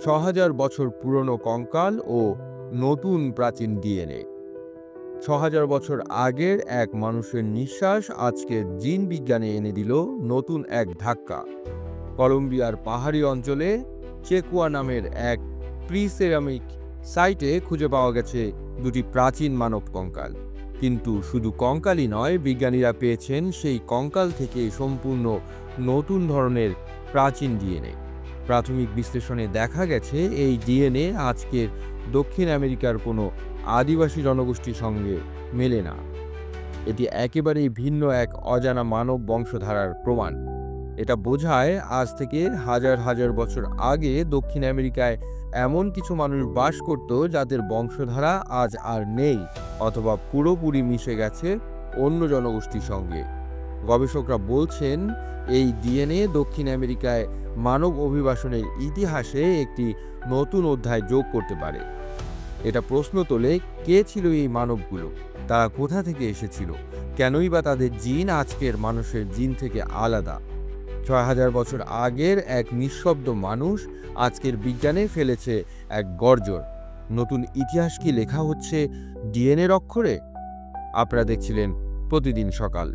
৬,০০০ বছর পুরনো কঙ্কাল ও নতুন প্রাচীন ডিএনএ। ৬,০০০ বছর আগের এক মানুষের নিঃশ্বাস আজকের জিন বিজ্ঞানে এনে দিল নতুন এক ধাক্কা। কলম্বিয়ার পাহাড়ি অঞ্চলে চেকুয়া নামের এক প্রিসেরামিক সাইটে খুঁজে পাওয়া গেছে দুটি প্রাচীন মানব কঙ্কাল। কিন্তু শুধু কঙ্কালই নয়, বিজ্ঞানীরা পেয়েছেন সেই কঙ্কাল থেকে সম্পূর্ণ নতুন ধরনের প্রাচীন ডিএনএ। প্রাথমিক বিশ্লেষণে দেখা গেছে এই ডিএনএ আজকের দক্ষিণ আমেরিকার কোনো আদিবাসী জনগোষ্ঠীর সঙ্গে মেলে না। এটি একেবারেই ভিন্ন এক অজানা মানব বংশধারার প্রমাণ। এটা বোঝায় আজ থেকে হাজার হাজার বছর আগে দক্ষিণ আমেরিকায় এমন কিছু মানুষ বাস করত যাদের বংশধারা আজ আর নেই, অথবা পুরোপুরি মিশে গেছে অন্য জনগোষ্ঠীর সঙ্গে। গবেষকরা বলছেন এই ডিএনএ দক্ষিণ আমেরিকায় মানব অভিবাসনের ইতিহাসে একটি নতুন অধ্যায় যোগ করতে পারে। এটা প্রশ্ন তোলে, কে ছিল এই মানবগুলো, তারা কোথা থেকে এসেছিল, কেনই বা তাদের জিন আজকের মানুষের জিন থেকে আলাদা। ৬,০০০ বছর আগের এক নিঃশব্দ মানুষ আজকের বিজ্ঞানে ফেলেছে এক গর্জন। নতুন ইতিহাস কি লেখা হচ্ছে ডিএনএর অক্ষরে? আপনারা দেখছিলেন প্রতিদিন সকাল।